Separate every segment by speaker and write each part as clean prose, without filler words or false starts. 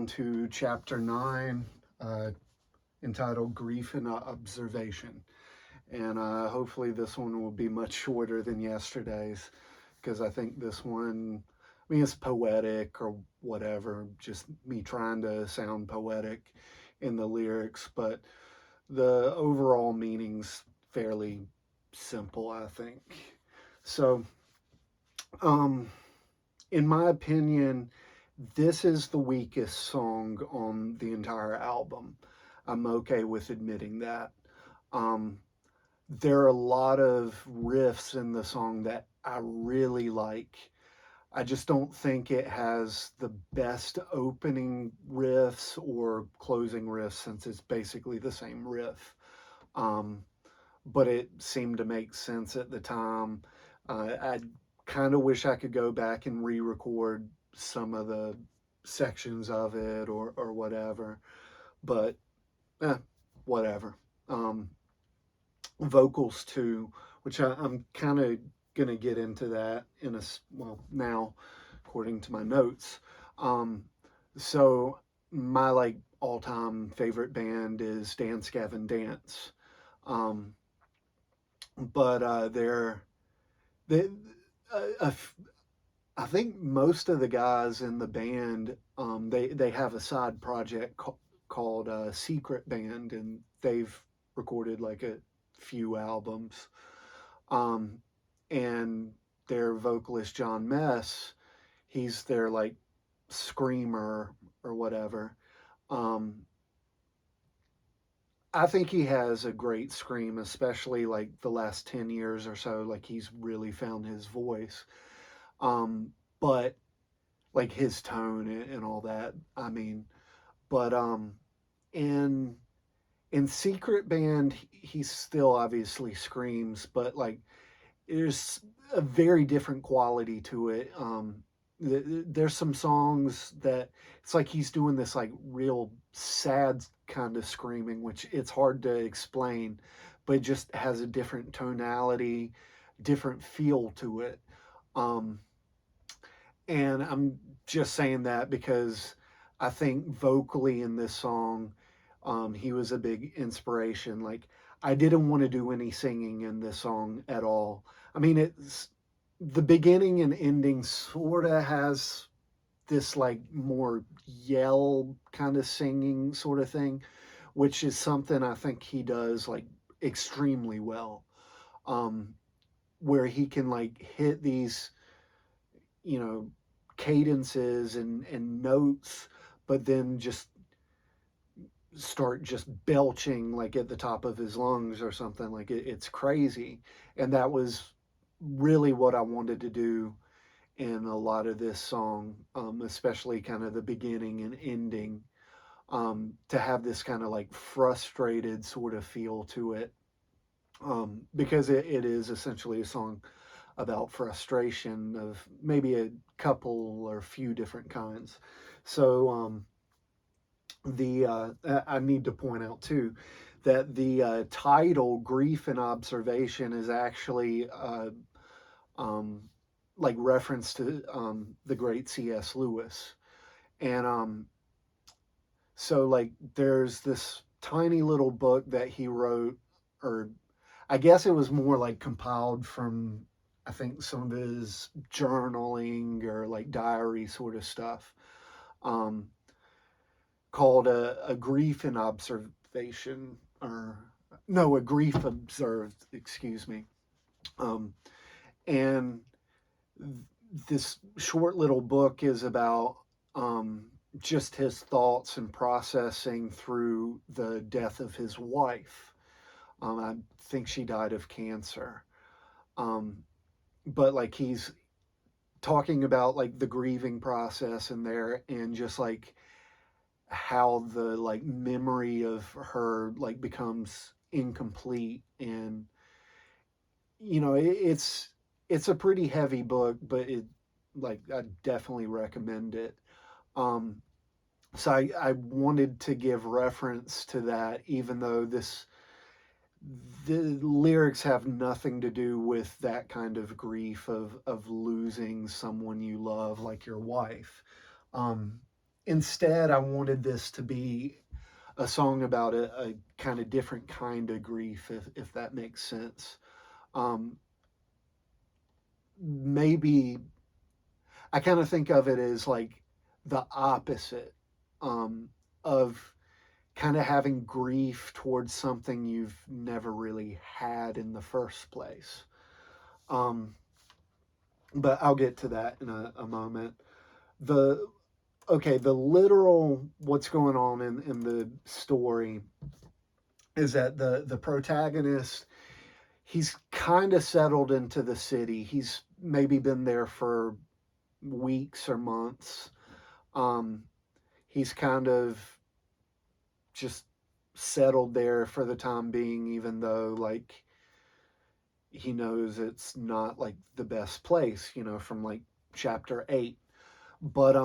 Speaker 1: to chapter 9, uh, entitled Grief and Observation. And hopefully, this one will be much shorter than yesterday's because I think this one, I mean, it's poetic or whatever, just me trying to sound poetic in the lyrics, but the overall meaning's fairly simple, I think. So, um, in my opinion, this is the weakest song on the entire album. I'm okay with admitting that. Um, there are a lot of riffs in the song that I really like. I just don't think it has the best opening riffs or closing riffs since it's basically the same riff. Um, but it seemed to make sense at the time. I kind of wish I could go back and re record some of the sections of it or whatever, but eh, whatever. Um, Vocals too, which I'm kind of going to get into that in well, now, according to my notes. Um, so, my like all time favorite band is Dance Gavin Dance. Um, but they uh, I think most of the guys in the band they have a side project called Secret Band, and they've recorded like a few albums. Um, and their vocalist John Mess, he's their like screamer or whatever. Um, I think he has a great scream, especially like the last 10 years or so. Like he's really found his voice. Um, but like his tone and all that. I mean, but in in Secret Band, he still obviously screams, but like there's a very different quality to it. There's some songs that it's like he's doing this like real sad kind of screaming, which it's hard to explain, but it just has a different tonality, different feel to it. Um, and I'm just saying that because I think vocally in this song, he was a big inspiration. Like, I didn't want to do any singing in this song at all. I mean, it's the beginning and ending sort of has this like more yell kind of singing sort of thing, which is something I think he does like extremely well. Um, where he can like hit these, you know, cadences and notes, but then just start just belching like at the top of his lungs or something. Like it's crazy. And that was really what I wanted to do in a lot of this song, especially kind of the beginning and ending, to have this kind of like frustrated sort of feel to it, because it is essentially a song about frustration of maybe a couple or a few different kinds. So the I need to point out too that the title "Grief and Observation" is actually um, like reference to the great C.S. Lewis, and so like there's this tiny little book that he wrote, or I guess it was more like compiled from, I think, some of his journaling or like diary sort of stuff, um, called a grief and observation, or no, a grief observed, excuse me. Um, and this short little book is about just his thoughts and processing through the death of his wife. I think she died of cancer. Um, but like he's talking about like the grieving process in there, and just like how the like memory of her like becomes incomplete. And it's a pretty heavy book, but it, like, I definitely recommend it. um so I wanted to give reference to that, even though the lyrics have nothing to do with that kind of grief of losing someone you love, like your wife. Um, instead, I wanted this to be a song about a kind of different kind of grief, if that makes sense. Um, Maybe I kind of think of it as like the opposite um, of kind of having grief towards something you've never really had in the first place. Um, but I'll get to that in a moment. The Okay, the literal what's going on in the story is that the protagonist, he's kind of settled into the city. He's maybe been there for weeks or months. Um, he's kind of just settled there for the time being, even though like he knows it's not like the best place, from like chapter 8. But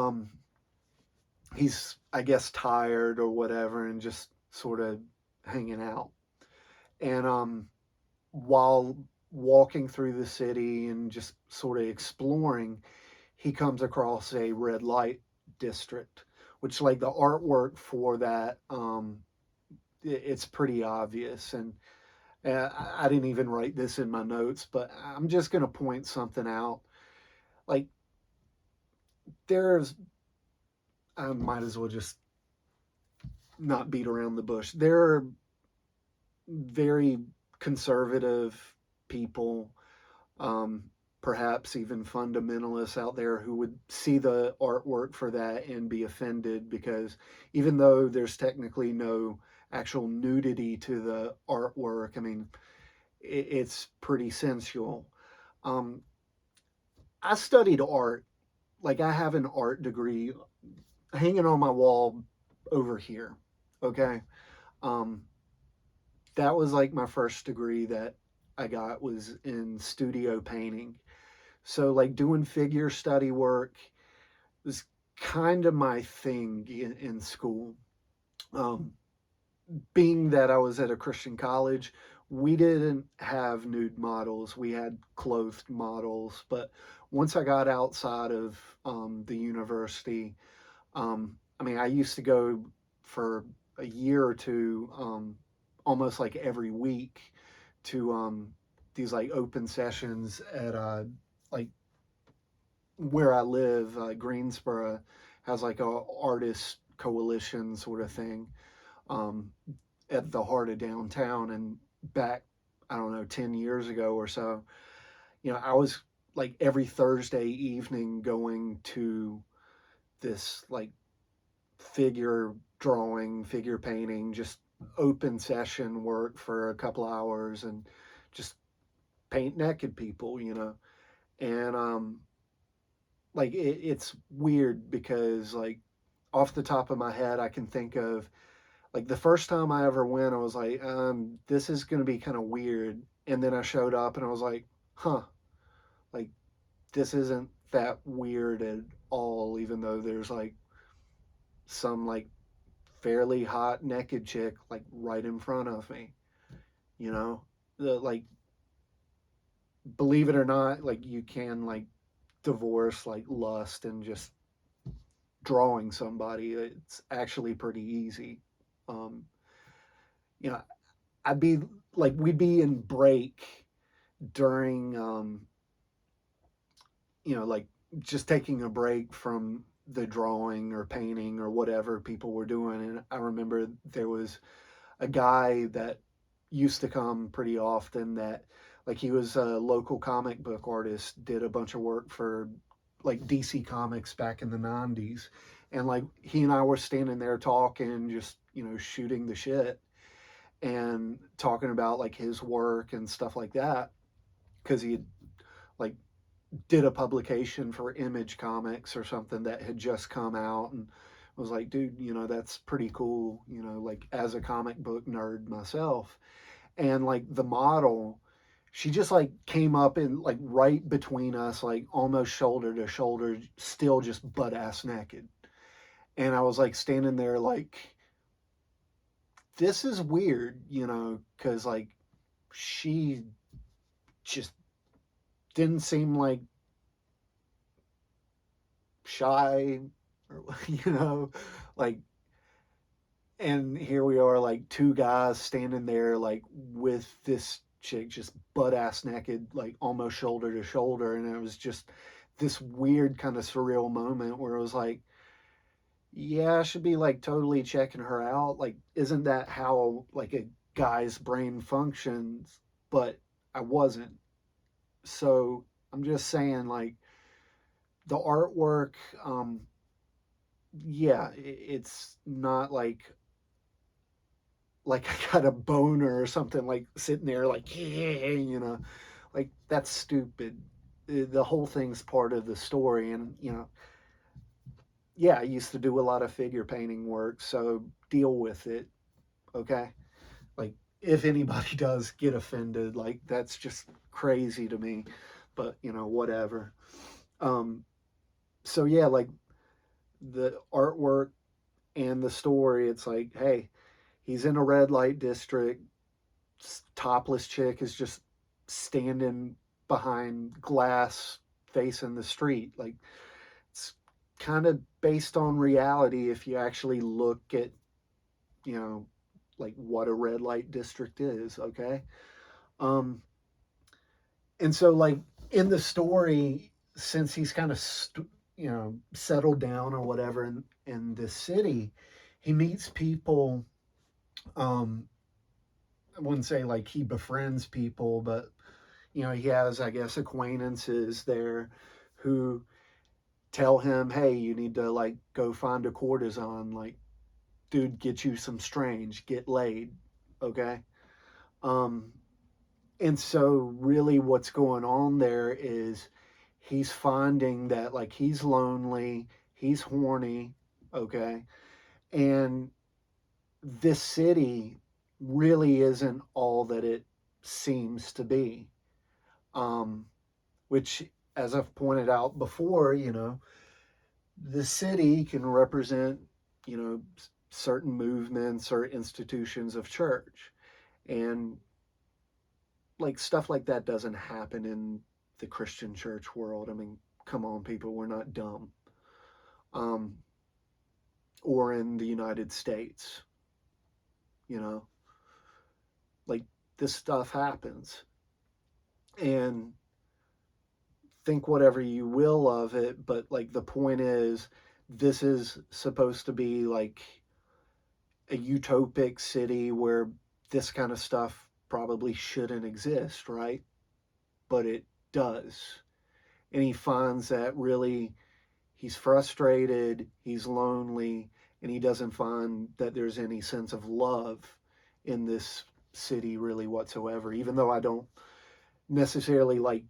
Speaker 1: he's, I guess, tired or whatever and just sort of hanging out. And while walking through the city and just sort of exploring, he comes across a red light district, which like the artwork for that, it's pretty obvious. And I didn't even write this in my notes, but I'm just going to point something out. Like, there's, I might as well just not beat around the bush. There are very conservative people, um, perhaps even fundamentalists out there who would see the artwork for that and be offended because even though there's technically no actual nudity to the artwork, I mean, it's pretty sensual. Um, I studied art. Like, I have an art degree hanging on my wall over here. Okay. Um, that was like my first degree that I got was in studio painting. So like doing figure study work was kind of my thing in school. Um, Being that I was at a Christian college, we didn't have nude models. We had clothed models. But once I got outside of the university, I mean, I used to go for a year or two, almost like every week, to these like open sessions at like where I live. Greensboro has like a artist coalition sort of thing um, at the heart of downtown. And back, I don't know, 10 years ago or so, I was like every Thursday evening going to this like figure drawing, figure painting, just open session work for a couple hours and just paint naked people. And like it's weird because like off the top of my head, I can think of like the first time I ever went, I was like, this is going to be kind of weird. And then I showed up and I was like, huh, like this isn't that weird at all, even though there's like some like fairly hot naked chick like right in front of me, you know? Like believe it or not, like you can like divorce like lust and just drawing somebody. It's actually pretty easy. Um, you know, I'd be like we'd be in break during like just taking a break from the drawing or painting or whatever people were doing. And I remember there was a guy that used to come pretty often that like he was a local comic book artist, did a bunch of work for like DC Comics back in the 90s. And like he and I were standing there talking, just, shooting the shit and talking about like his work and stuff like that. Cause he had like did a publication for Image Comics or something that had just come out and was like, dude, that's pretty cool, like as a comic book nerd myself. And like the model, she just like came up and like right between us, like almost shoulder to shoulder, still just butt ass naked. And I was like standing there like, this is weird, because like she just didn't seem like shy you know, like, and here we are, like two guys standing there, like with this chick just butt ass naked, like almost shoulder to shoulder. And it was just this weird kind of surreal moment where it was like, yeah, I should be like totally checking her out. Like, isn't that how like a guy's brain functions? But I wasn't. So I'm just saying, like, the artwork, yeah, it's not like I got a boner or something, like sitting there like, yeah, like that's stupid. The whole thing's part of the story, and yeah, I used to do a lot of figure painting work, so deal with it, okay? Like, if anybody does get offended, like that's just crazy to me, but whatever. Um, so yeah, like the artwork and the story, it's like, hey, he's in a red light district. Topless chick is just standing behind glass facing the street. Like, it's kind of based on reality if you actually look at, you know, like what a red light district is, okay? Um, and so, like, in the story, since he's kind of, settled down or whatever in this city, he meets people. Um, I wouldn't say like he befriends people, but he has, I guess, acquaintances there who tell him, hey, you need to like go find a courtesan, like, dude, get you some strange, get laid, okay? Um, and so really what's going on there is he's finding that like he's lonely, he's horny, okay? And this city really isn't all that it seems to be. Um, which, as I've pointed out before, the city can represent, certain movements or institutions of church. And like stuff like that doesn't happen in the Christian church world. I mean, come on, people, we're not dumb. Um, or in the United States, you know, like this stuff happens. And think whatever you will of it, but like the point is, this is supposed to be like a utopic city where this kind of stuff probably shouldn't exist, right? But it does. And he finds that really he's frustrated, he's lonely, and he doesn't find that there's any sense of love in this city really whatsoever, even though I don't necessarily like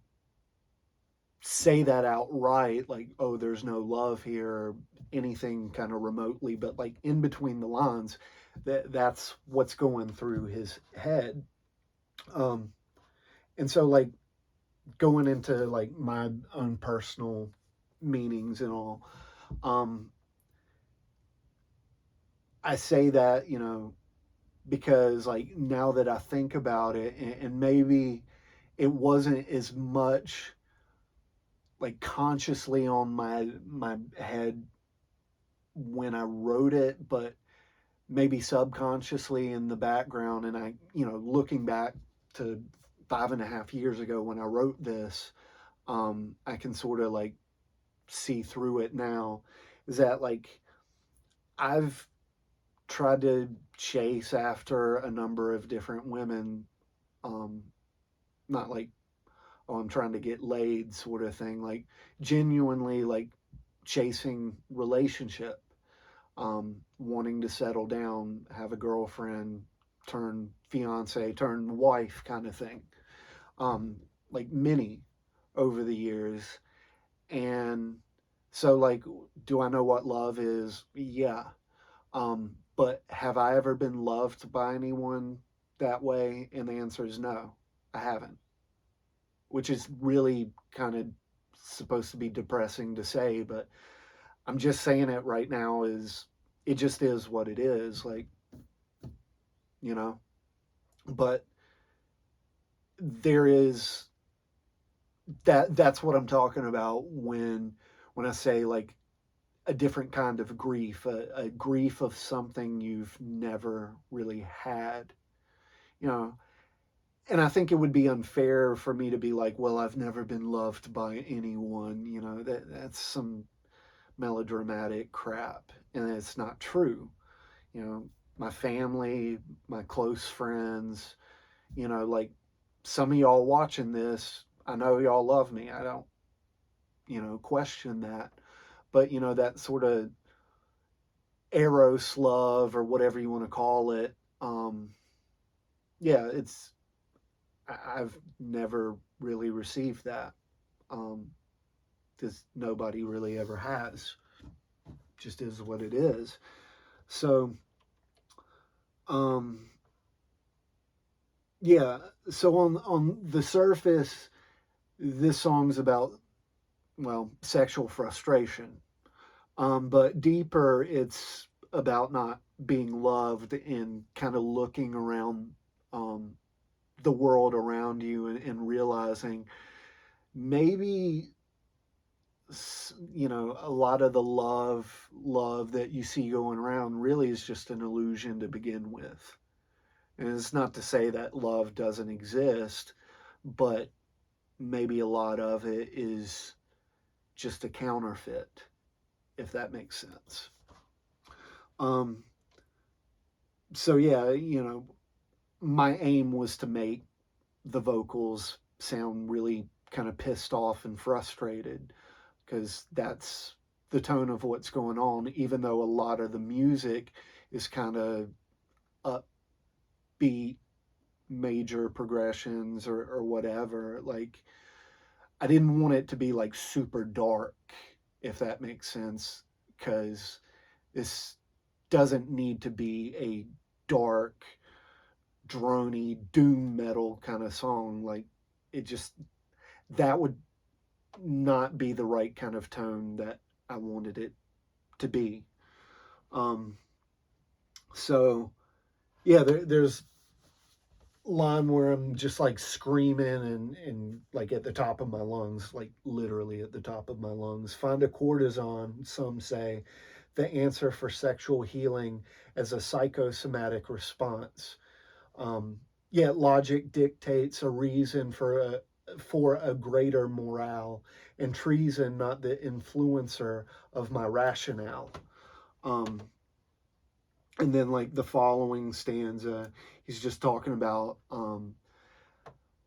Speaker 1: say that outright, like, oh, there's no love here or anything kind of remotely, but like in between the lines, that's what's going through his head. Um, and so, like, going into like my own personal meanings and all, um, I say that, because like now that I think about it, and maybe it wasn't as much like consciously on my head when I wrote it, but maybe subconsciously in the background. And I, looking back to 5.5 years ago when I wrote this, I can sort of like see through it now. Is that like I've tried to chase after a number of different women, um, not like, oh, I'm trying to get laid sort of thing, like genuinely like chasing relationship, wanting to settle down, have a girlfriend, turn fiance, turn wife kind of thing. Um, like many over the years. And so, like, do I know what love is? Yeah. But have I ever been loved by anyone that way? And the answer is no, I haven't, which is really kind of supposed to be depressing to say, but I'm just saying it right now is it just is what it is. Like, you know, but there is that's what I'm talking about when I say like a different kind of grief, a grief of something you've never really had, you know. And I think it would be unfair for me to be like, well, I've never been loved by anyone, you know, that's some melodramatic crap, and it's not true. You know, my family, my close friends, you know, like some of y'all watching this, I know y'all love me. I don't, you know, question that. But, you know, that sort of Eros love or whatever you want to call it, yeah, I've never really received that. Um, because nobody really ever has. Just is what it is. So, um, yeah. So on the surface, this song's about, well, sexual frustration. But deeper, it's about not being loved and kind of looking around um, the world around you and realizing maybe, you know, a lot of the love that you see going around really is just an illusion to begin with. And it's not to say that love doesn't exist, but maybe a lot of it is just a counterfeit, if that makes sense. Um, so yeah, you know, my aim was to make the vocals sound really kind of pissed off and frustrated, because that's the tone of what's going on, even though a lot of the music is kind of upbeat, major progressions or whatever. Like, I didn't want it to be like super dark, if that makes sense, because this doesn't need to be a dark, drony, doom metal kind of song. Like, it just, that would not be the right kind of tone that I wanted it to be. Um, so yeah, there's line where I'm just like screaming and like at the top of my lungs, like literally at the top of my lungs. Find a courtesan, some say, the answer for sexual healing as a psychosomatic response. Um, Yet logic dictates a reason for a greater morale, and treason not the influencer of my rationale. Um, and then like the following stanza, he's just talking about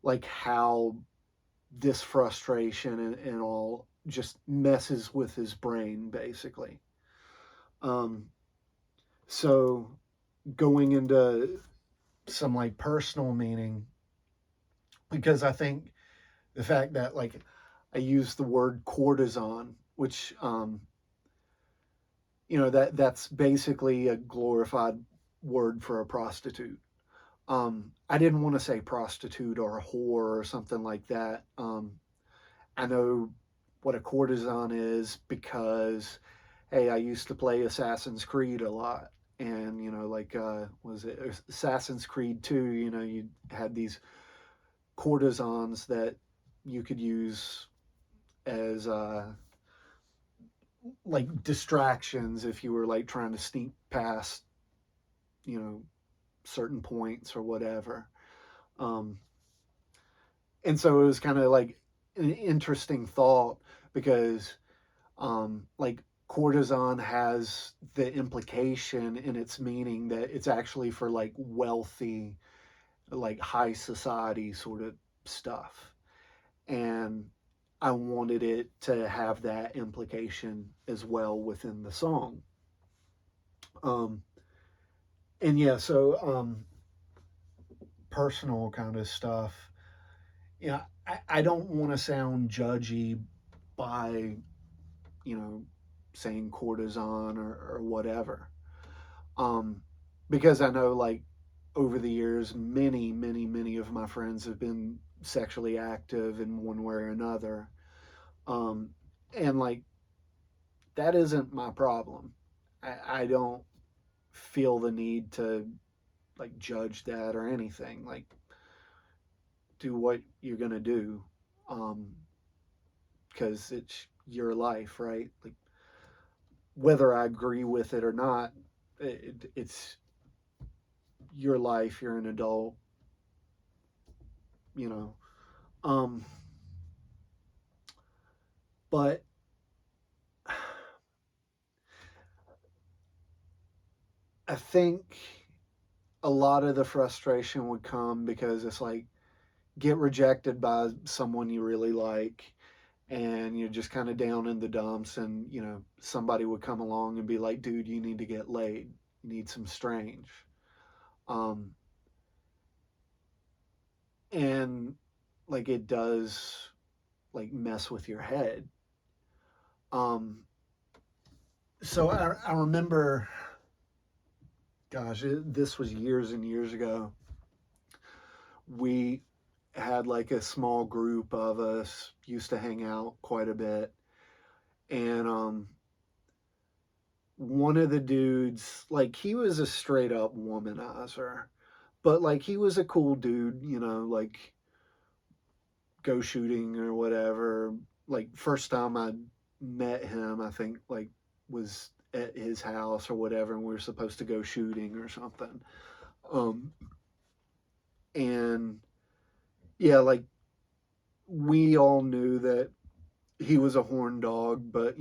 Speaker 1: like how this frustration and all just messes with his brain basically. Um, so going into some like personal meaning, because I think the fact that like I use the word courtesan, which you know, that's basically a glorified word for a prostitute. I didn't want to say prostitute or a whore or something like that. I know what a courtesan is because, hey, I used to play Assassin's Creed a lot. And, you know, like, was it Assassin's Creed 2? You know, you had these courtesans that you could use as, like, distractions if you were, like, trying to sneak past, you know, certain points or whatever. Um, and so it was kind of like an interesting thought because like courtesan has the implication in its meaning that it's actually for like wealthy, like high society sort of stuff. And I wanted it to have that implication as well within the song. Um, and yeah, so personal kind of stuff. Yeah, I don't want to sound judgy by, you know, saying courtesan or whatever. Um, because I know, like, over the years, many of my friends have been sexually active in one way or another. Um, and, like, that isn't my problem. I don't feel the need to, like, judge that or anything. Like, do what you're going to do. Because it's your life, right? Like, whether I agree with it or not, it's your life. You're an adult, you know. Um, but I think a lot of the frustration would come because it's like get rejected by someone you really like, and you're just kind of down in the dumps, and somebody would come along and be like, dude, you need to get laid, you need some strange. um and like it does like mess with your head. um so I remember, gosh, this was years and years ago. We had like a small group of us, used to hang out quite a bit, and one of the dudes, like, he was a straight up womanizer, but like he was a cool dude, like go shooting or whatever. Like first time I met him, I think like was at his house or whatever, and we were supposed to go shooting or something. Um, and yeah, like we all knew that he was a horn dog, but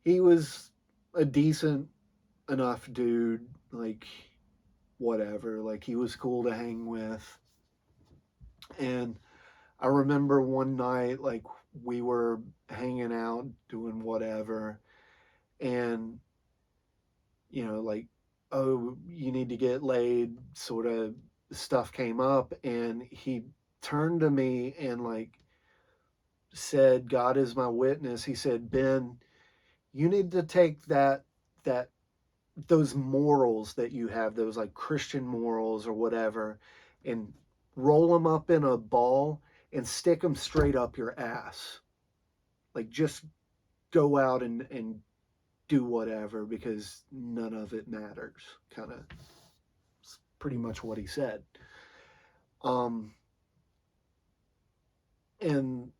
Speaker 1: he was a decent enough dude. Like whatever, like he was cool to hang with. And I remember one night, like we were hanging out doing whatever, and like, oh, you need to get laid, sort of stuff came up, and he turned to me and like said, God is my witness. He said, Ben, you need to take that those morals that you have, those like Christian morals or whatever, and roll them up in a ball and stick them straight up your ass. Like just go out and do whatever, because none of it matters. Kind of pretty much what he said. Um, and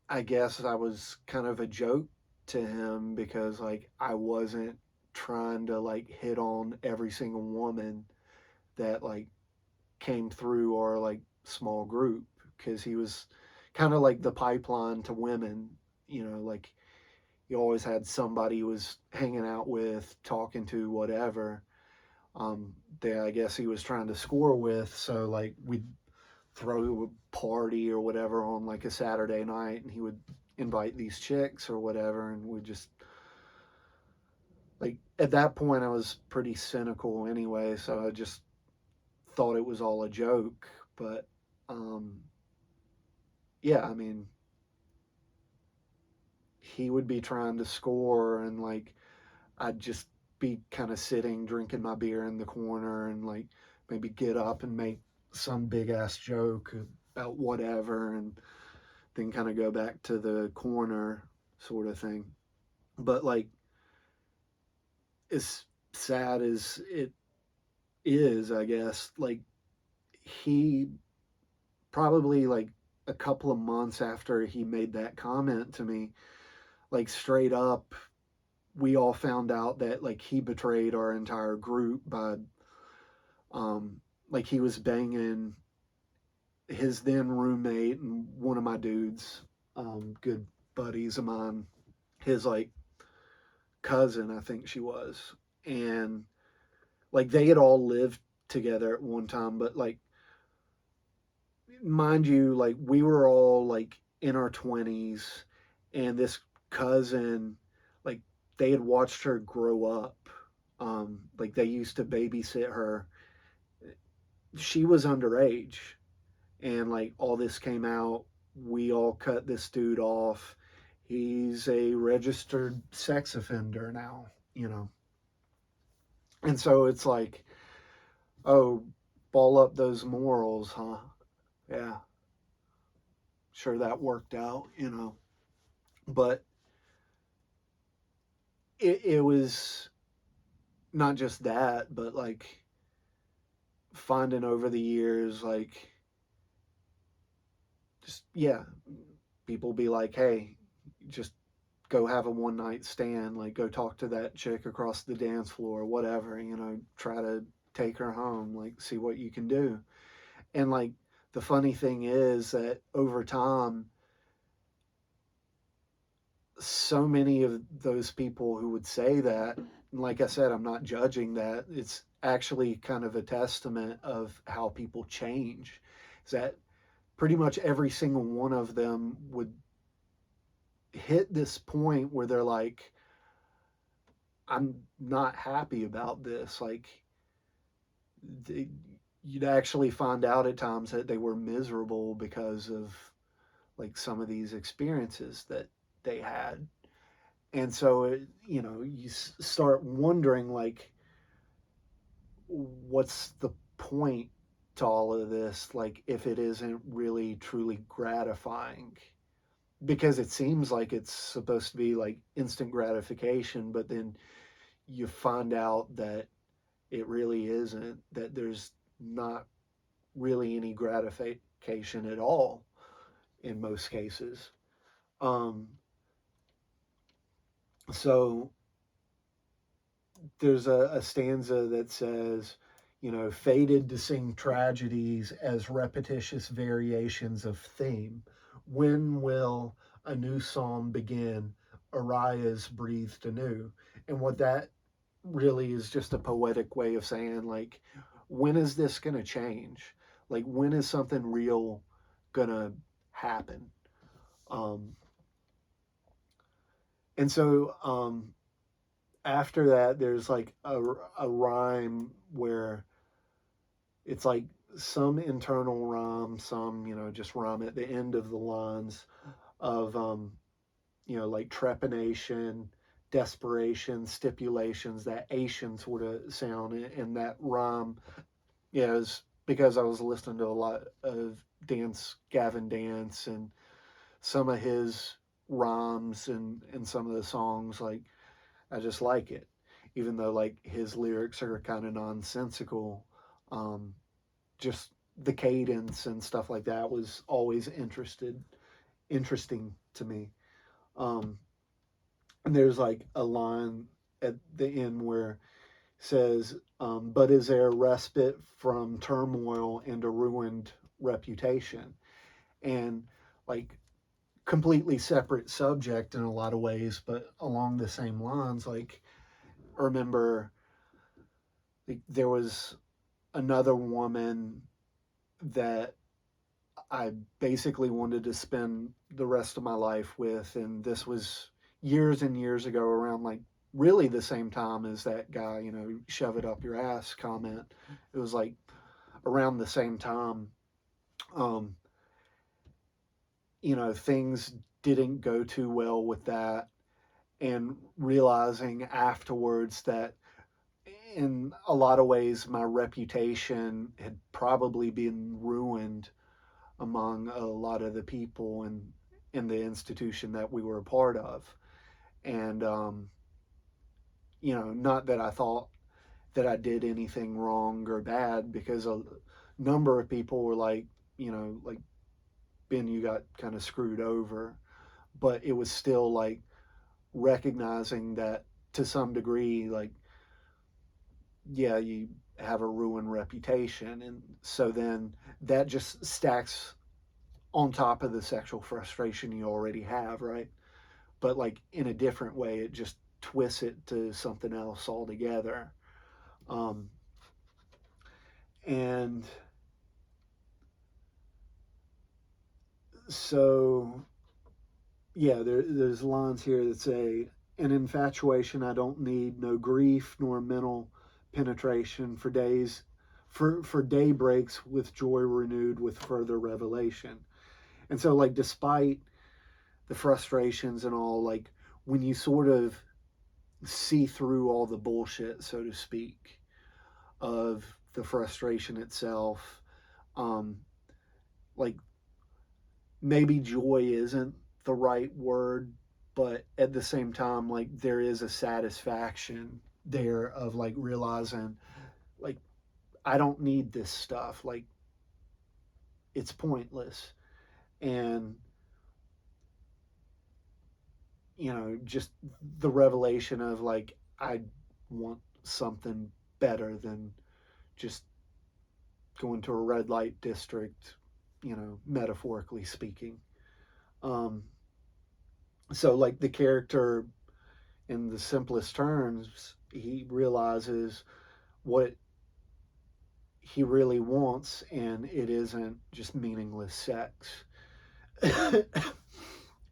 Speaker 1: I guess I was kind of a joke to him because like I wasn't trying to like hit on every single woman that like came through our like small group, because he was kind of like the pipeline to women. Like he always had somebody he was hanging out with, talking to, whatever. That I guess he was trying to score with. So like we'd throw a party or whatever on like a Saturday night, and he would invite these chicks or whatever, and we just like at that point I was pretty cynical anyway, so I just thought it was all a joke. But um, yeah, I mean, he would be trying to score, and like I'd just be kind of sitting drinking my beer in the corner, and like maybe get up and make some big ass joke about whatever, and then kind of go back to the corner, sort of thing. But like as sad as it is, I guess, like he probably like a couple of months after he made that comment to me, like straight up, we all found out that like he betrayed our entire group by like he was banging his then roommate and one of my dudes, good buddies of mine, his like cousin, I think she was. And like they had all lived together at one time, but like mind you, like we were all like in our 20s, and this cousin, like they had watched her grow up. Like they used to babysit her. She was underage, and like all this came out. We all cut this dude off. He's a registered sex offender now, and so it's like, oh, ball up those morals, huh? Yeah, sure that worked out. But it was not just that, but like finding over the years, like, just, yeah, people be like, hey, just go have a one night stand, like go talk to that chick across the dance floor, whatever, try to take her home, like see what you can do. And like the funny thing is that over time, so many of those people who would say that, and like I said, I'm not judging that. It's actually kind of a testament of how people change. Is that pretty much every single one of them would hit this point where they're like, I'm not happy about this. Like, they, you'd actually find out at times that they were miserable because of like some of these experiences that they had. And so, you start wondering, like, what's the point to all of this? Like, if it isn't really truly gratifying, because it seems like it's supposed to be like instant gratification, but then you find out that it really isn't, that there's not really any gratification at all in most cases. Um, so there's a stanza that says, fated to sing tragedies as repetitious variations of theme. When will a new psalm begin? Arias breathed anew. And what that really is just a poetic way of saying, like, when is this going to change? Like, when is something real going to happen? Um, and so after that, there's like a rhyme where it's like some internal rhyme, some, just rhyme at the end of the lines of, like trepanation, desperation, stipulations, that Asian sort of sound in that rhyme. Yeah, it's because I was listening to a lot of Gavin Dance, and some of his rhymes and some of the songs, like, I just like it, even though like his lyrics are kind of nonsensical. Um, just the cadence and stuff like that was always interesting to me. Um, and there's like a line at the end where it says, "But is there a respite from turmoil and a ruined reputation?" And like completely separate subject in a lot of ways, but along the same lines. Like, I remember like, there was another woman that I basically wanted to spend the rest of my life with, and this was years and years ago, around like really the same time as that guy, shove it up your ass comment. It was like around the same time. Um, things didn't go too well with that, and realizing afterwards that in a lot of ways my reputation had probably been ruined among a lot of the people in the institution that we were a part of. And not that I thought that I did anything wrong or bad, because a number of people were like, like, Ben, you got kind of screwed over. But it was still like recognizing that to some degree, like, yeah, you have a ruined reputation. And so then that just stacks on top of the sexual frustration you already have, right? But like in a different way, it just twists it to something else altogether. Um, and so, yeah, there's lines here that say, "An infatuation I don't need, no grief nor mental penetration for days, for day breaks with joy renewed with further revelation." And so, like, despite the frustrations and all, like, when you sort of see through all the bullshit, so to speak, of the frustration itself, um, like, maybe joy isn't the right word, but at the same time, like, there is a satisfaction there of like realizing, like, I don't need this stuff. Like, it's pointless. And just the revelation of like, I want something better than just going to a red light district, metaphorically speaking. Um, so, like, the character, in the simplest terms, he realizes what he really wants, and it isn't just meaningless sex.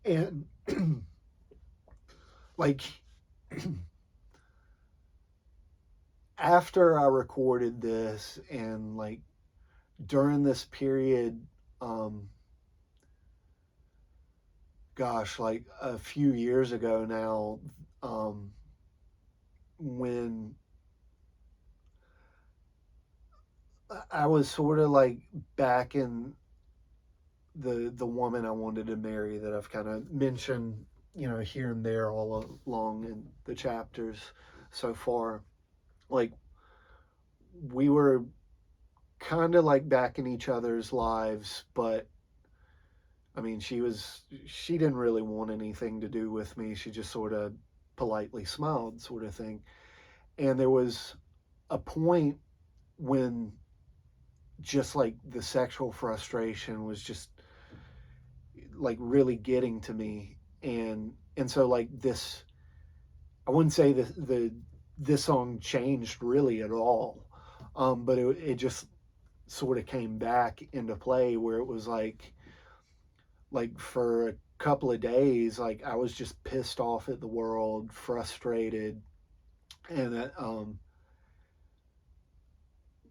Speaker 1: And, like, after I recorded this, and like during this period, um, gosh, like a few years ago now, um, when I was sort of like back in the woman I wanted to marry that I've kind of mentioned, here and there all along in the chapters so far. Like, we were kind of like back in each other's lives, but I mean, she didn't really want anything to do with me. She just sort of politely smiled, sort of thing. And there was a point when just like the sexual frustration was just like really getting to me. And so like this, I wouldn't say the this song changed really at all. But it just sort of came back into play where it was like for a couple of days, like I was just pissed off at the world, frustrated, and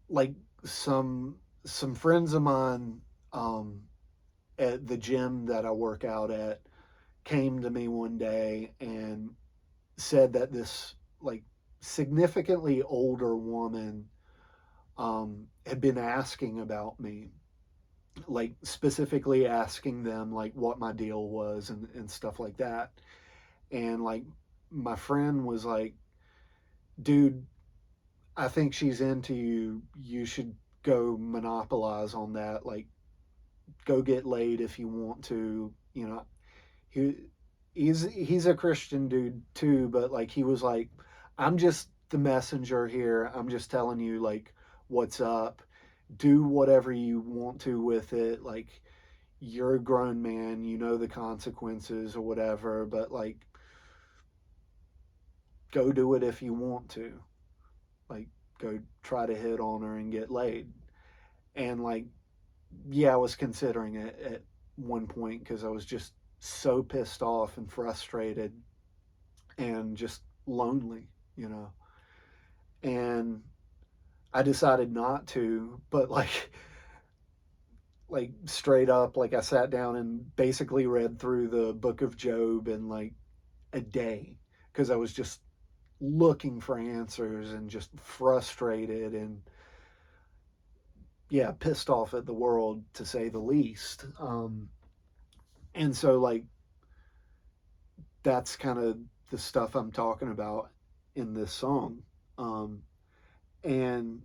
Speaker 1: like some some friends of mine, um, at the gym that I work out at, came to me one day and said that this like significantly older woman, had been asking about me, like specifically asking them like what my deal was, and stuff like that. And like my friend was like, dude, I think she's into you. You should go monopolize on that. Like, go get laid if you want to. He he's a Christian dude too, but like he was like, I'm just the messenger here. I'm just telling you like what's up. Do whatever you want to with it. Like, you're a grown man, you know the consequences or whatever, but like, go do it if you want to. Like, go try to hit on her and get laid. And like, yeah, I was considering it at one point because I was just so pissed off and frustrated and just lonely, you know. And I decided not to, but like straight up, like I sat down and basically read through the book of Job in like a day because I was just looking for answers and just frustrated and, yeah, pissed off at the world to say the least. And so like that's kind of the stuff I'm talking about in this song. Um, and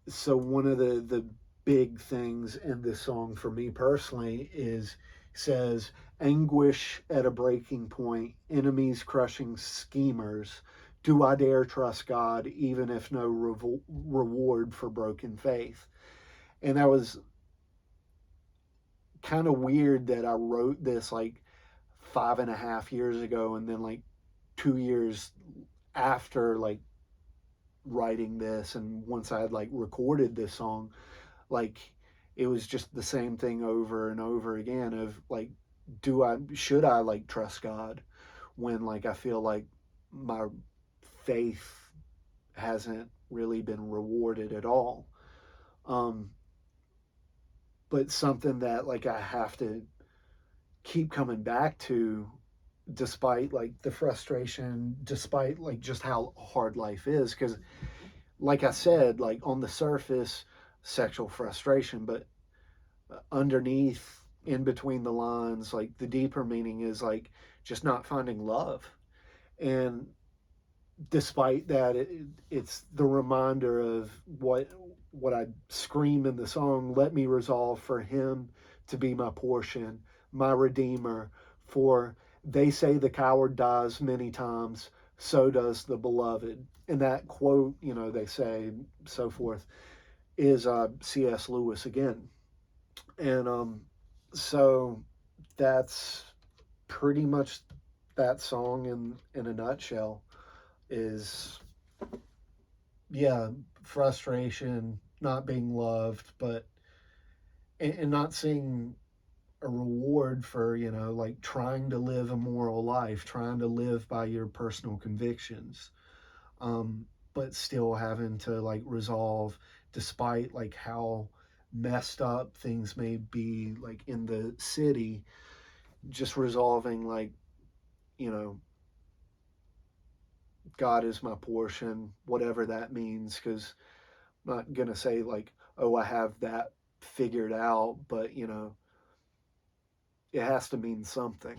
Speaker 1: so one of the big things in this song for me personally is, says, anguish at a breaking point, enemies crushing schemers. Do I dare trust God even if no reward for broken faith? And that was kind of weird that I wrote this like 5.5 years ago, and then like 2 years after like writing this, and once I had like recorded this song, like it was just the same thing over and over again of like, should I like trust God when like I feel like my faith hasn't really been rewarded at all. um but something that like I have to keep coming back to, despite like the frustration, despite like just how hard life is, because like I said, like on the surface, sexual frustration, but underneath, in between the lines, like the deeper meaning is like just not finding love. And despite that, it's the reminder of what I scream in the song: let me resolve for him to be my portion, my redeemer. For they say the coward dies many times, so does the beloved. And that quote, they say, so forth, is C.S. Lewis again. And so that's pretty much that song in a nutshell. Is, yeah, frustration, not being loved, but and not seeing a reward for, like trying to live a moral life, trying to live by your personal convictions, but still having to like resolve, despite like how messed up things may be like in the city, just resolving like, you know, God is my portion, whatever that means. Because I'm not gonna say like, oh, I have that figured out, but it has to mean something.